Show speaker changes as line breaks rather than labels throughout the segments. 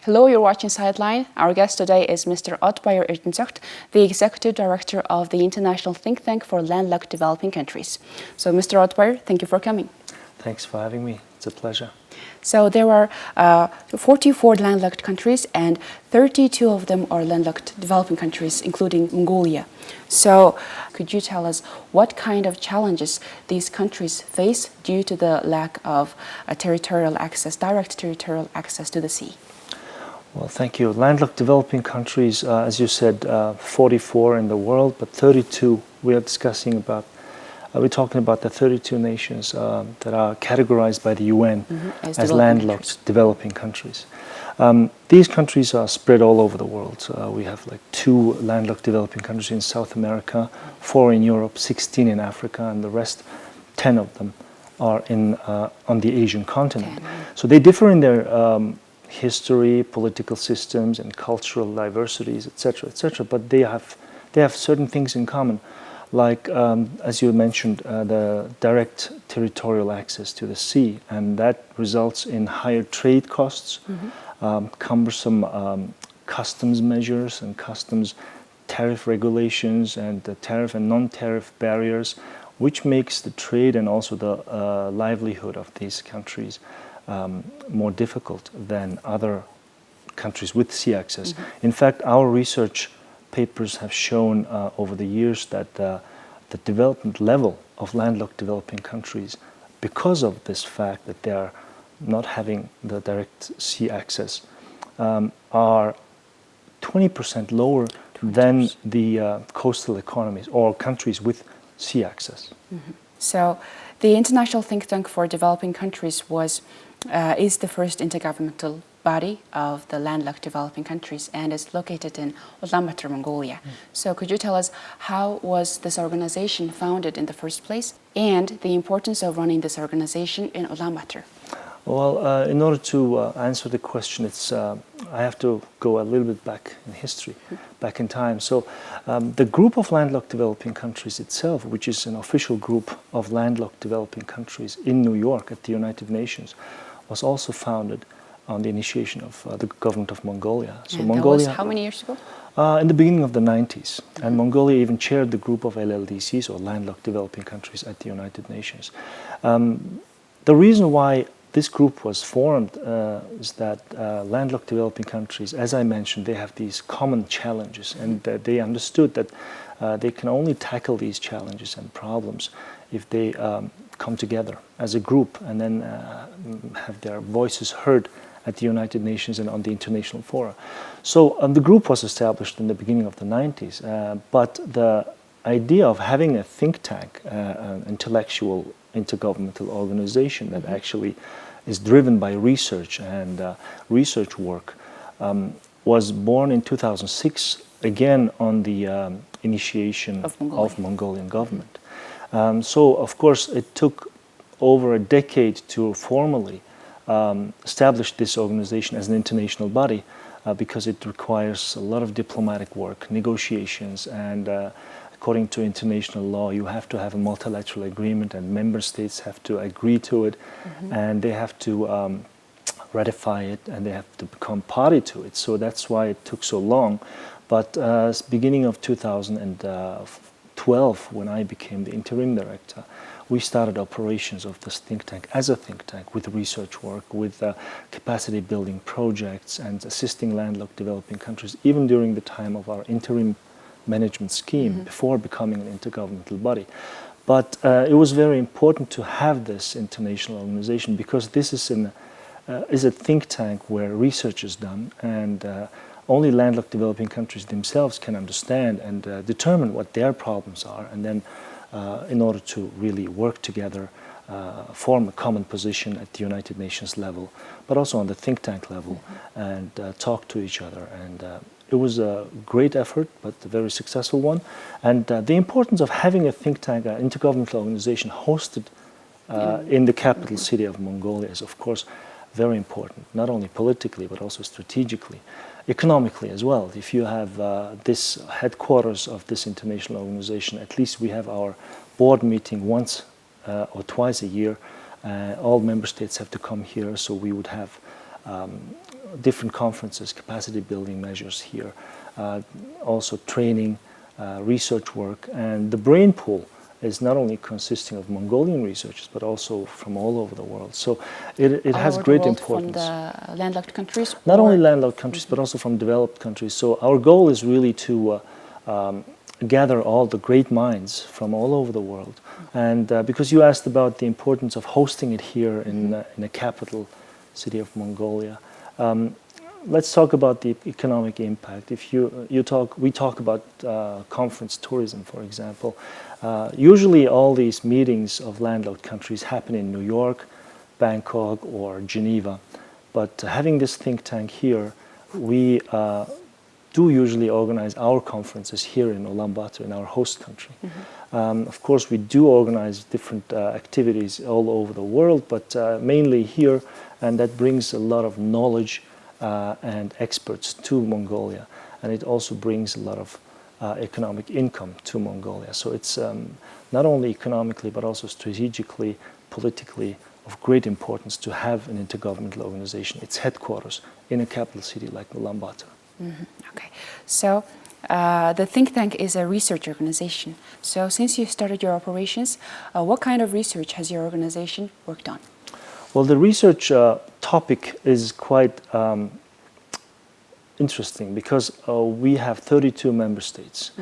Hello, you're watching Sightline. Our guest today is Mr. Odbayar Erdenetsogt, the Executive Director of the International Think Tank for Landlocked Developing Countries. So, Mr. Odbayar, thank you for coming.
Thanks for having me. It's a pleasure.
So, there are 44 landlocked countries, and 32 of them are landlocked developing countries, including Mongolia. So, could you tell us what kind of challenges these countries face due to the lack of territorial access, direct territorial access to the sea?
Well, thank you. Landlocked developing countries, as you said, 44 in the world, but 32 we are discussing about. We're talking about the 32 nations that are categorized by the UN as landlocked developing countries. These countries are spread all over the world. We have like 2 landlocked developing countries in South America, 4 in Europe, 16 in Africa, and the rest, 10 of them, are on the Asian continent. So they differ in their history, political systems, and cultural diversities, etc., but they have certain things in common, like as you mentioned, the direct territorial access to the sea, and that results in higher trade costs, cumbersome customs measures and customs tariff regulations, and the tariff and non-tariff barriers, which makes the trade and also the livelihood of these countries more difficult than other countries with sea access. In fact, our research papers have shown over the years that the development level of landlocked developing countries, because of this fact that they are not having the direct sea access, are 20% lower than the coastal economies or countries with sea access.
So, the International Think Tank for Developing Countries is the first intergovernmental body of the landlocked developing countries and is located in Ulaanbaatar, Mongolia. So could you tell us how was this organization founded in the first place and the importance of running this organization in Ulaanbaatar?
Well, in order to answer the question, I have to go a little bit back in history, back in time. So the group of landlocked developing countries itself, which is an official group of landlocked developing countries in New York at the United Nations, was also founded on the initiation of the government of Mongolia.
So and Mongolia, that was how many years ago?
In the beginning of the 90s. And Mongolia even chaired the group of LLDCs, or landlocked developing countries, at the United Nations. The reason why this group was formed is that landlocked developing countries, as I mentioned, they have these common challenges, and they understood that they can only tackle these challenges and problems if they come together as a group and then have their voices heard at the United Nations and on the international fora. So the group was established in the beginning of the 90s, but the idea of having a think tank, an intellectual intergovernmental organization that actually is driven by research and research work was born in 2006, again on the initiation of Mongolian government. So of course it took over a decade to formally establish this organization as an international body because it requires a lot of diplomatic work, negotiations, and according to international law, you have to have a multilateral agreement, and member states have to agree to it, and they have to ratify it, and they have to become party to it. So that's why it took so long. But beginning of 2012, when I became the interim director, we started operations of this think tank as a think tank with research work, with capacity building projects, and assisting landlocked developing countries, even during the time of our interim management scheme before becoming an intergovernmental body. But it was very important to have this international organization because this is a think tank where research is done, and only landlocked developing countries themselves can understand and determine what their problems are, and then in order to really work together, form a common position at the United Nations level, but also on the think tank level, and talk to each other. And it was a great effort, but a very successful one. And the importance of having a think tank, an intergovernmental organization hosted in the capital city of Mongolia is, of course, very important, not only politically, but also strategically, economically as well. If you have this headquarters of this international organization, at least we have our board meeting once or twice a year. All member states have to come here, so we would have different conferences, capacity building measures here, also training, research work, and the brain pool is not only consisting of Mongolian researchers but also from all over the world. So it has great importance.
From the landlocked countries?
Not only landlocked countries but also from developed countries. So our goal is really to gather all the great minds from all over the world. And because you asked about the importance of hosting it here in the capital city of Mongolia, let's talk about the economic impact. If we talk about conference tourism, for example. Usually all these meetings of landlocked countries happen in New York, Bangkok, or Geneva. But having this think tank here, we do usually organize our conferences here in Ulaanbaatar, in our host country. Of course, we do organize different activities all over the world, but mainly here, and that brings a lot of knowledge and experts to Mongolia, and it also brings a lot of economic income to Mongolia. So it's not only economically but also strategically, politically of great importance to have an intergovernmental organization, its headquarters in a capital city like Ulaanbaatar.
Okay, so the think tank is a research organization. So since you started your operations, what kind of research has your organization worked on?
Well, the research topic is quite interesting because we have 32 member states,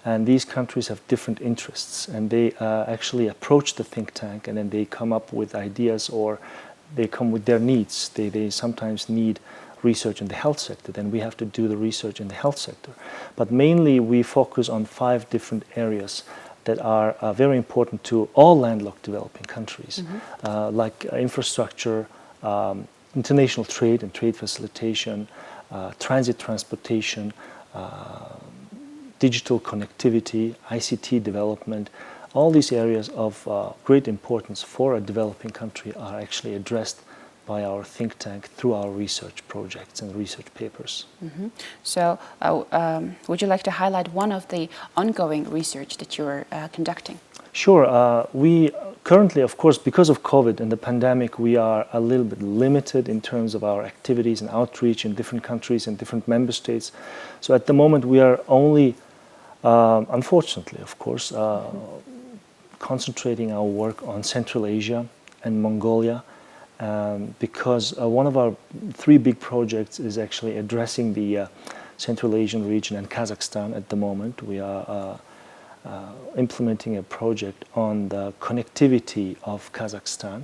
and these countries have different interests, and they actually approach the think tank and then they come up with ideas, or they come with their needs. They sometimes need research in the health sector, then we have to do the research in the health sector. But mainly we focus on 5 different areas that are very important to all landlocked developing countries, like infrastructure, international trade and trade facilitation, transit transportation, digital connectivity, ICT development. All these areas of great importance for a developing country are actually addressed by our think tank through our research projects and research papers.
So would you like to highlight one of the ongoing research that you're conducting?
Sure. We currently, of course, because of COVID and the pandemic, we are a little bit limited in terms of our activities and outreach in different countries and different member states. So at the moment we are only, unfortunately, of course, concentrating our work on Central Asia and Mongolia, because one of our 3 big projects is actually addressing the Central Asian region and Kazakhstan at the moment. We are implementing a project on the connectivity of Kazakhstan.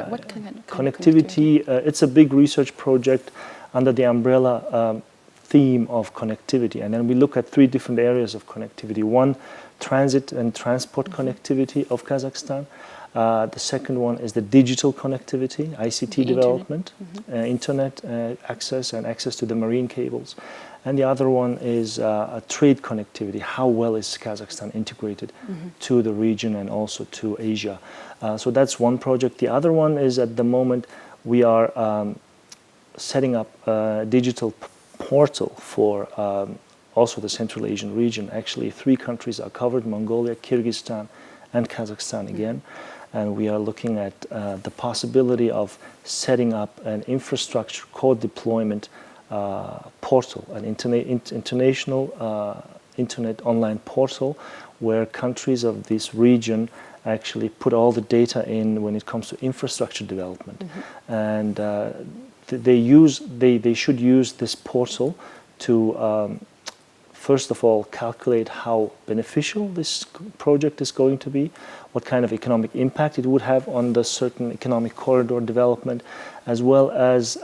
What kind of
connectivity? It's a big research project under the umbrella theme of connectivity, and then we look at 3 different areas of connectivity. One, transit and transport connectivity of Kazakhstan. The second one is the digital connectivity, ICT development, internet access and access to the marine cables. And the other one is a trade connectivity. How well is Kazakhstan integrated to the region and also to Asia? So that's one project. The other one is, at the moment, we are setting up a digital portal for also the Central Asian region. Actually, 3 countries are covered: Mongolia, Kyrgyzstan, and Kazakhstan again. And we are looking at the possibility of setting up an infrastructure co-deployment portal, an international internet online portal, where countries of this region actually put all the data in when it comes to infrastructure development. And they should use this portal to first of all calculate how beneficial this project is going to be, what kind of economic impact it would have on the certain economic corridor development, as well as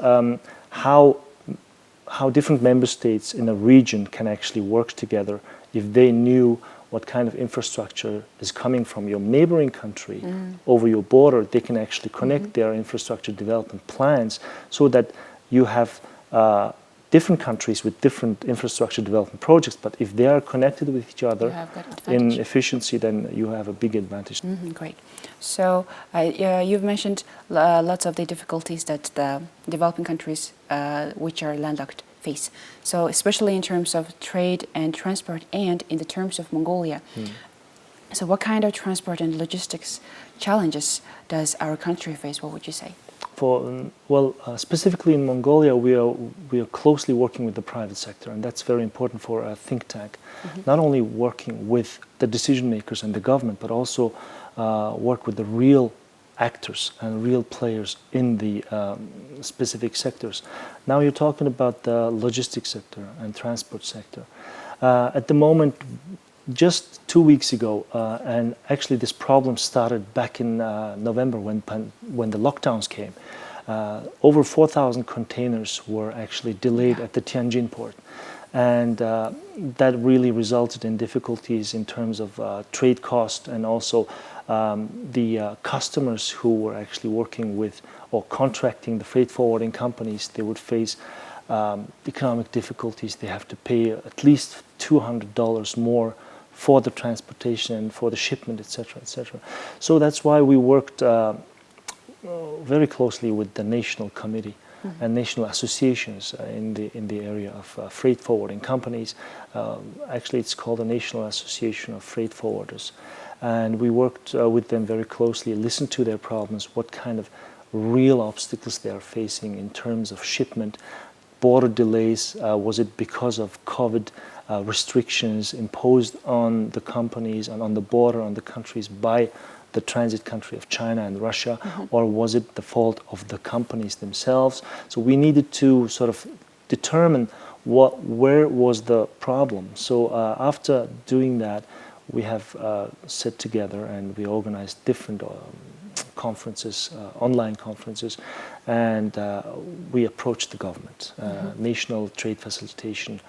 how different member states in a region can actually work together. If they knew what kind of infrastructure is coming from your neighboring country over your border, they can actually connect their infrastructure development plans so that you have different countries with different infrastructure development projects, but if they are connected with each other in efficiency, then you have a big advantage.
Great. So you've mentioned lots of the difficulties that the developing countries, which are landlocked, face. So especially in terms of trade and transport, and in the terms of Mongolia. So what kind of transport and logistics challenges does our country face? What would you say?
Specifically in Mongolia, we are closely working with the private sector, and that's very important for a think tank. Not only working with the decision makers and the government, but also work with the real actors and real players in the specific sectors. Now you're talking about the logistics sector and transport sector. At the moment, just 2 weeks ago, and actually this problem started back in November when the lockdowns came. Over 4,000 containers were actually delayed at the Tianjin port, and that really resulted in difficulties in terms of trade cost, and also the customers who were actually working with or contracting the freight forwarding companies, they would face economic difficulties. They have to pay at least $200 more for the transportation and for the shipment, etc., etc. So that's why we worked very closely with the national committee and national associations in the area of freight forwarding companies. Actually, it's called the National Association of Freight Forwarders, and we worked with them very closely, listened to their problems, what kind of real obstacles they are facing in terms of shipment, border delays. Was it because of COVID restrictions imposed on the companies and on the border, on the countries by the transit country of China and Russia, or was it the fault of the companies themselves? So we needed to sort of determine where was the problem. So after doing that, we have sat together and we organized different conferences, online conferences, and we approached the government, National Trade Facilitation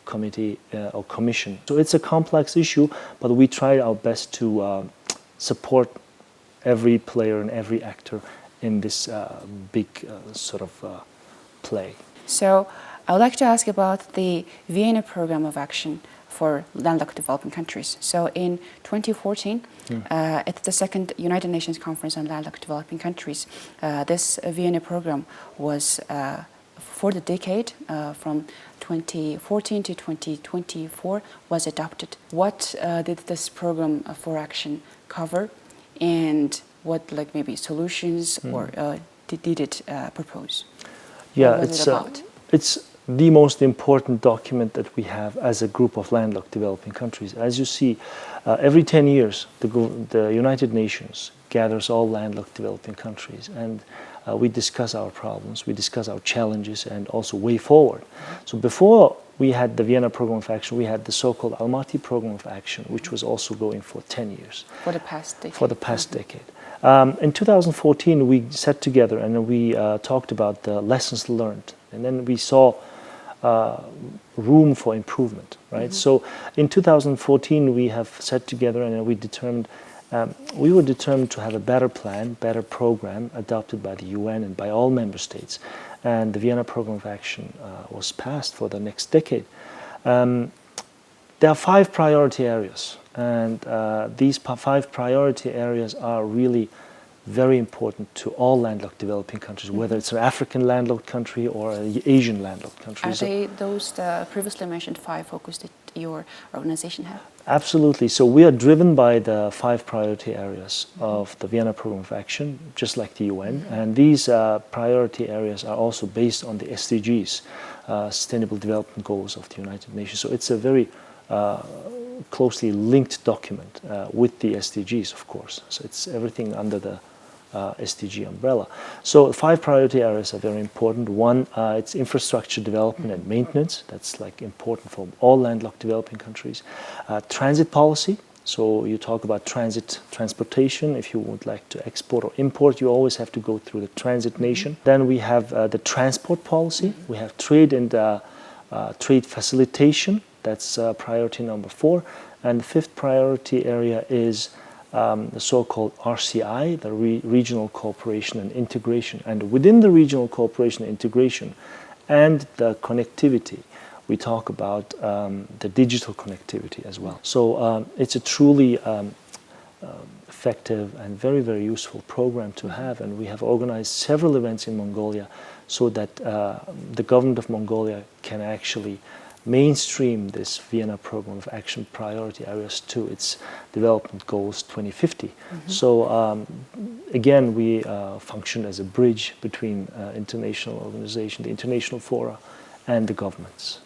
Committee or Commission. So it's a complex issue, but we tried our best to support every player and every actor in this big sort of play. So
I would like to ask about the Vienna Program of Action for Landlocked Developing Countries. So in 2014, at the second United Nations Conference on Landlocked Developing Countries, this Vienna program was for the decade from 2014 to 2024 was adopted. What did this program for action cover, and what maybe solutions or did it propose?
Yeah, it's the most important document that we have as a group of landlocked developing countries. As you see, every 10 years, the United Nations gathers all landlocked developing countries, and we discuss our problems, we discuss our challenges, and also way forward. So before we had the Vienna Program of Action, we had the so-called Almaty Program of Action, which was also going for 10 years.
For the past decade.
For the past decade. In 2014, we sat together and we talked about the lessons learned, and then we saw room for improvement, right? So in 2014, we have sat together and we determined, we were determined to have a better plan, better program adopted by the UN and by all member states. And the Vienna Program of Action was passed for the next decade. There are 5 priority areas, and these 5 priority areas are really very important to all landlocked developing countries, whether it's an African landlocked country or an Asian landlocked country.
Are they those previously mentioned 5 focus that your organization have?
Absolutely. So we are driven by the 5 priority areas of the Vienna Program of Action, just like the UN. And these priority areas are also based on the SDGs, Sustainable Development Goals of the United Nations. So it's a very closely linked document with the SDGs, of course. So it's everything under the SDG umbrella. So 5 priority areas are very important. One, it's infrastructure development and maintenance. That's important for all landlocked developing countries. Transit policy. So you talk about transportation. If you would like to export or import, you always have to go through the transit nation. Then we have the transport policy. We have trade and trade facilitation. That's priority number 4. And the 5th priority area is the so-called RCI, the Regional Cooperation and Integration. And within the Regional Cooperation and Integration and the connectivity, we talk about the digital connectivity as well. So it's a truly effective and very, very useful program to have. And we have organized several events in Mongolia so that the government of Mongolia can actually mainstream this Vienna Program of Action Priority Areas to its Development Goals 2050. So again, we function as a bridge between international organizations, the international fora, and the governments.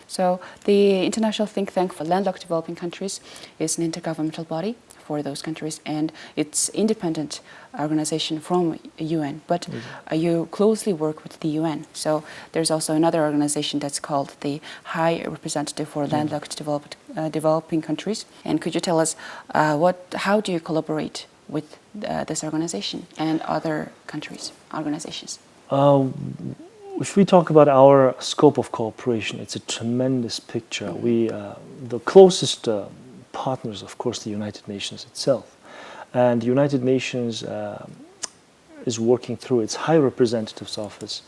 So the International Think Tank for Landlocked Developing Countries is an intergovernmental body for those countries, and it's independent organization from UN, but you closely work with the UN. So there's also another organization that's called the High Representative for Landlocked Developing Countries. And could you tell us how do you collaborate with this organization and other countries, organizations?
If we talk about our scope of cooperation, it's a tremendous picture. The closest partners, of course, the United Nations itself. And the United Nations is working through its High Representative's Office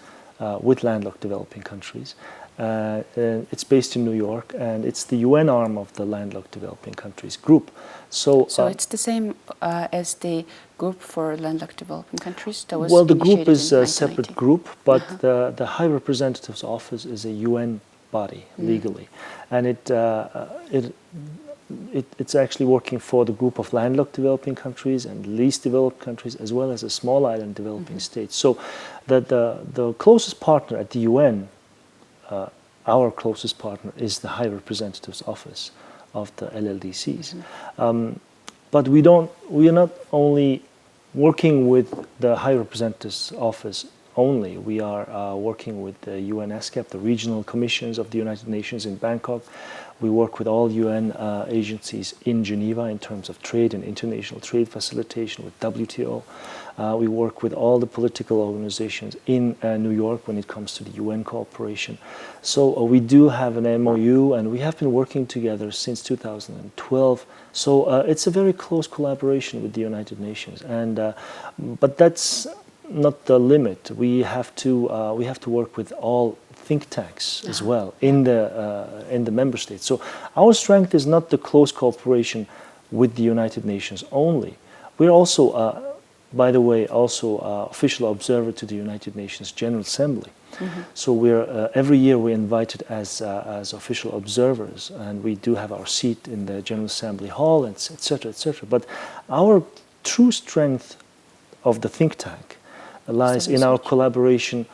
with landlocked developing countries. It's based in New York, and it's the UN arm of the Landlocked Developing Countries group. So it's
the same as the group for landlocked developing countries? That was
the group is a
1990.
separate group, but the High Representative's Office is a UN body legally, and it's actually working for the group of landlocked developing countries and least developed countries, as well as a small island developing states. So the closest partner at the UN, our closest partner, is the High Representative's Office of the LLDCs. But we are not only working with the High Representative's Office only. We are working with the UN ESCAP, the regional commissions of the United Nations in Bangkok. We work with all UN agencies in Geneva in terms of trade and international trade facilitation, with WTO. We work with all the political organizations in New York when it comes to the UN cooperation. So we do have an MOU, and we have been working together since 2012. So it's a very close collaboration with the United Nations, and but that's not the limit. We have to work with all think tanks as well in the member states. So our strength is not the close cooperation with the United Nations only. We're also, by the way, official observer to the United Nations General Assembly. So we're every year we're invited as official observers, and we do have our seat in the General Assembly hall, and etc., etc. But our true strength of the think tank lies in our collaboration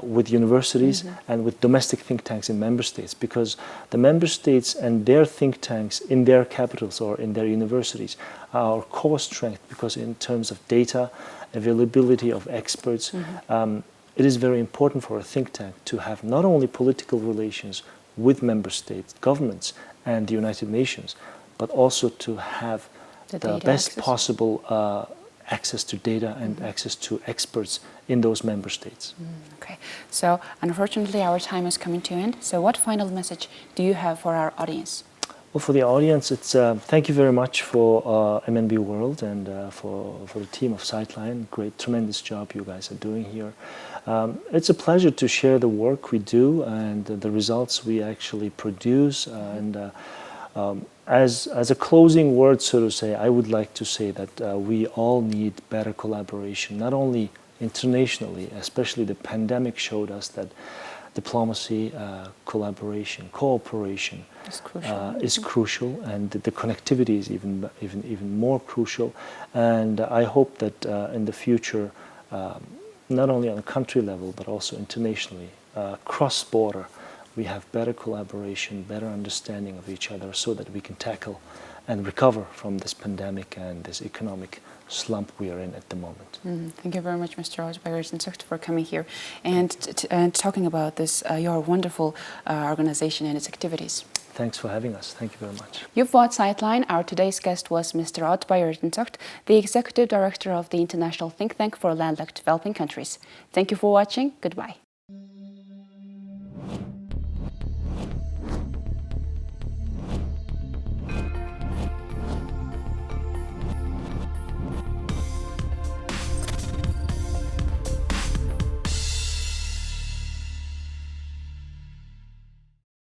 with universities and with domestic think tanks in member states, because the member states and their think tanks in their capitals or in their universities are our core strength, because in terms of data, availability of experts, it is very important for a think tank to have not only political relations with member states, governments, and the United Nations, but also to have the best possible access to data and access to experts in those member states.
Okay, so unfortunately our time is coming to an end. So what final message do you have for our audience?
Well, for the audience, it's thank you very much for MNB World and for the team of Sightline. Great, tremendous job you guys are doing here. It's a pleasure to share the work we do and the results we actually produce. As a closing word, so to say, I would like to say that we all need better collaboration, not only internationally, especially the pandemic showed us that diplomacy, collaboration, cooperation is crucial, and the connectivity is even more crucial. And I hope that in the future, not only on a country level, but also internationally, cross-border, we have better collaboration, better understanding of each other, so that we can tackle and recover from this pandemic and this economic slump we are in at the moment.
Thank you very much, Mr. Odbayar Erdenetsogt, for coming here and talking about this, your wonderful organization and its activities.
Thanks for having us. Thank you very much.
You've watched Sightline. Our today's guest was Mr. Odbayar Erdenetsogt, the Executive Director of the International Think Tank for Landlocked Developing Countries. Thank you for watching. Goodbye.